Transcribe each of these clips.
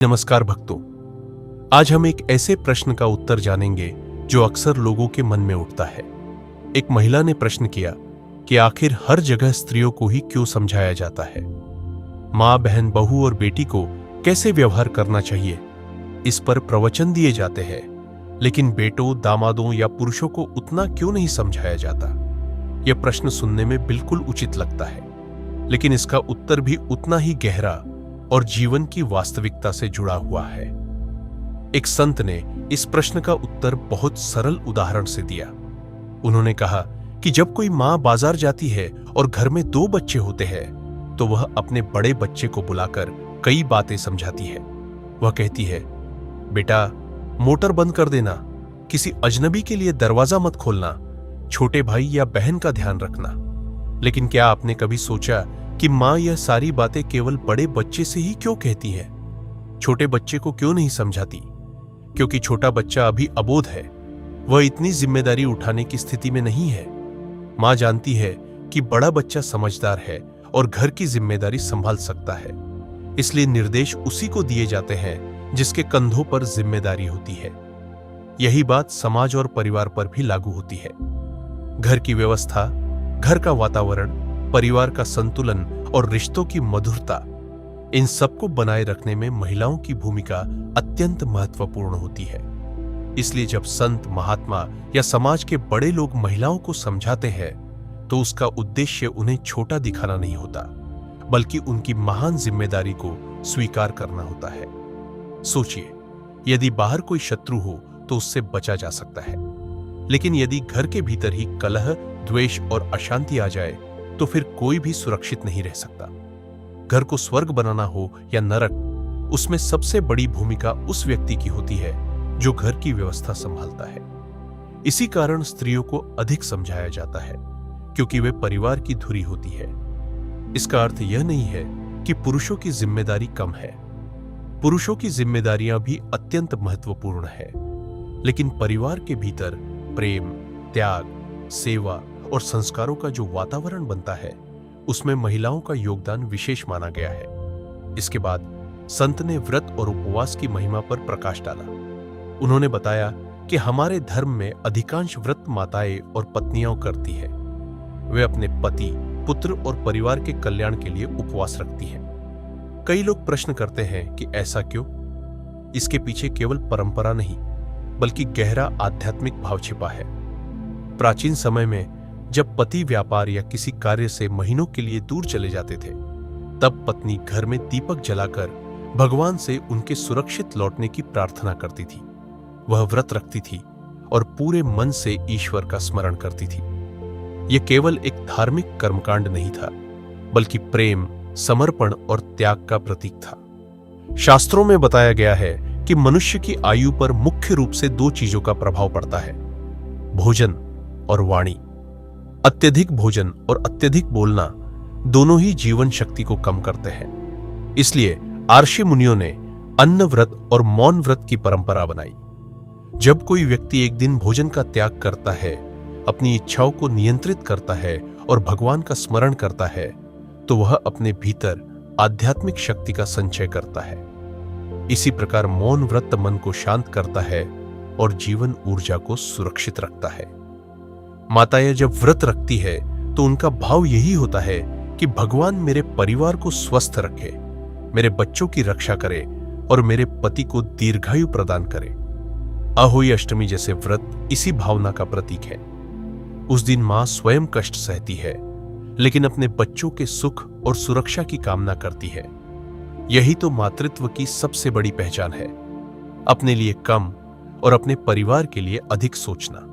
नमस्कार भक्तों। आज हम एक ऐसे प्रश्न का उत्तर जानेंगे जो अक्सर लोगों के मन में उठता है। एक महिला ने प्रश्न किया कि आखिर हर जगह स्त्रियों को ही क्यों समझाया जाता है। मां, बहन, बहू और बेटी को कैसे व्यवहार करना चाहिए, इस पर प्रवचन दिए जाते हैं, लेकिन बेटों, दामादों या पुरुषों को उतना क्यों नहीं समझाया जाता। यह प्रश्न सुनने में बिल्कुल उचित लगता है, लेकिन इसका उत्तर भी उतना ही गहरा और जीवन की वास्तविकता से जुड़ा हुआ है। एक संत ने इस प्रश्न का उत्तर बहुत सरल उदाहरण से दिया। उन्होंने कहा कि जब कोई मां बाजार जाती है और घर में 2 बच्चे होते हैं तो वह अपने बड़े बच्चे को बुलाकर कई बातें समझाती है। वह कहती है, बेटा मोटर बंद कर देना, किसी अजनबी के लिए दरवाजा मत खोलना, छोटे भाई या बहन का ध्यान रखना। लेकिन क्या आपने कभी सोचा कि मां यह सारी बातें केवल बड़े बच्चे से ही क्यों कहती है? छोटे बच्चे को क्यों नहीं समझाती? क्योंकि छोटा बच्चा अभी अबोध है, वह इतनी जिम्मेदारी उठाने की स्थिति में नहीं है। मां जानती है कि बड़ा बच्चा समझदार है और घर की जिम्मेदारी संभाल सकता है, इसलिए निर्देश उसी को दिए जाते हैं जिसके कंधों पर जिम्मेदारी होती है। यही बात समाज और परिवार पर भी लागू होती है। घर की व्यवस्था, घर का वातावरण, परिवार का संतुलन और रिश्तों की मधुरता, इन सबको बनाए रखने में महिलाओं की भूमिका अत्यंत महत्वपूर्ण होती है। इसलिए जब संत, महात्मा या समाज के बड़े लोग महिलाओं को समझाते हैं तो उसका उद्देश्य उन्हें छोटा दिखाना नहीं होता, बल्कि उनकी महान जिम्मेदारी को स्वीकार करना होता है। सोचिए, यदि बाहर कोई शत्रु हो तो उससे बचा जा सकता है, लेकिन यदि घर के भीतर ही कलह, द्वेष और अशांति आ जाए तो फिर कोई भी सुरक्षित नहीं रह सकता। घर को स्वर्ग बनाना हो या नरक, उसमें सबसे बड़ी भूमिका उस व्यक्ति की होती है जो घर की व्यवस्था संभालता है। इसी कारण स्त्रियों को अधिक समझाया जाता है, क्योंकि वे परिवार की धुरी होती है। इसका अर्थ यह नहीं है कि पुरुषों की जिम्मेदारी कम है। पुरुषों की जिम्मेदारियां भी अत्यंत महत्वपूर्ण है, लेकिन परिवार के भीतर प्रेम, त्याग, सेवा और संस्कारों का जो वातावरण बनता है, उसमें महिलाओं का योगदान विशेष माना गया है। इसके बाद संत ने व्रत और उपवास की महिमा पर प्रकाश डाला। उन्होंने बताया कि हमारे धर्म में अधिकांश व्रत माताएं और पत्नियां करती है। वे अपने पति, पुत्र और परिवार के कल्याण के लिए उपवास रखती हैं। कई लोग प्रश्न करते हैं कि ऐसा क्यों? इसके पीछे केवल परंपरा नहीं, बल्कि गहरा आध्यात्मिक भाव छिपा है। प्राचीन समय में जब पति व्यापार या किसी कार्य से महीनों के लिए दूर चले जाते थे, तब पत्नी घर में दीपक जलाकर भगवान से उनके सुरक्षित लौटने की प्रार्थना करती थी। वह व्रत रखती थी और पूरे मन से ईश्वर का स्मरण करती थी। यह केवल एक धार्मिक कर्मकांड नहीं था, बल्कि प्रेम, समर्पण और त्याग का प्रतीक था। शास्त्रों में बताया गया है कि मनुष्य की आयु पर मुख्य रूप से 2 चीजों का प्रभाव पड़ता है, भोजन और वाणी। अत्यधिक भोजन और अत्यधिक बोलना दोनों ही जीवन शक्ति को कम करते हैं। इसलिए आर्षि मुनियों ने अन्न व्रत और मौन व्रत की परंपरा बनाई। जब कोई व्यक्ति एक दिन भोजन का त्याग करता है, अपनी इच्छाओं को नियंत्रित करता है और भगवान का स्मरण करता है, तो वह अपने भीतर आध्यात्मिक शक्ति का संचय करता है। इसी प्रकार मौन व्रत मन को शांत करता है और जीवन ऊर्जा को सुरक्षित रखता है। माताएं जब व्रत रखती है तो उनका भाव यही होता है कि भगवान मेरे परिवार को स्वस्थ रखे, मेरे बच्चों की रक्षा करे और मेरे पति को दीर्घायु प्रदान करे। अहोई अष्टमी जैसे व्रत इसी भावना का प्रतीक है। उस दिन मां स्वयं कष्ट सहती है, लेकिन अपने बच्चों के सुख और सुरक्षा की कामना करती है। यही तो मातृत्व की सबसे बड़ी पहचान है, अपने लिए कम और अपने परिवार के लिए अधिक सोचना।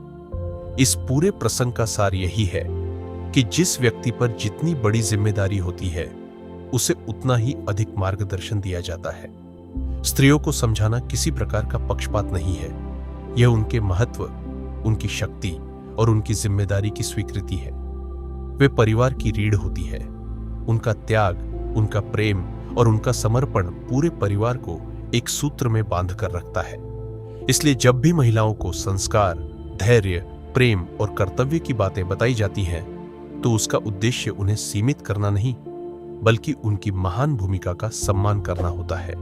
इस पूरे प्रसंग का सार यही है कि जिस व्यक्ति पर जितनी बड़ी जिम्मेदारी होती है, उसे उतना ही अधिक मार्गदर्शन दिया जाता है। स्त्रियों को समझाना किसी प्रकार का पक्षपात नहीं है। यह उनके महत्व, उनकी शक्ति और उनकी जिम्मेदारी की स्वीकृति है। वे परिवार की रीढ़ होती है। उनका त्याग, उनका प्रेम और उनका समर्पण पूरे परिवार को एक सूत्र में बांध कर रखता है। इसलिए जब भी महिलाओं को संस्कार, धैर्य, प्रेम और कर्तव्य की बातें बताई जाती हैं, तो उसका उद्देश्य उन्हें सीमित करना नहीं, बल्कि उनकी महान भूमिका का सम्मान करना होता है।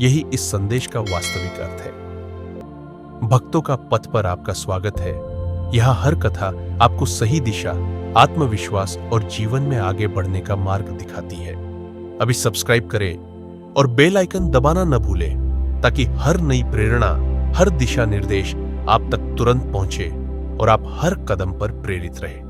यही इस संदेश का वास्तविक अर्थ है। भक्तों का पथ पर आपका स्वागत है। यहां हर कथा आपको सही दिशा, आत्मविश्वास और जीवन में आगे बढ़ने का मार्ग दिखाती है। अभी सब्सक्राइब करें और बेल आइकन दबाना न भूलें ताकि हर नई प्रेरणा, हर दिशा निर्देश आप तक तुरंत पहुंचे और आप हर कदम पर प्रेरित रहें।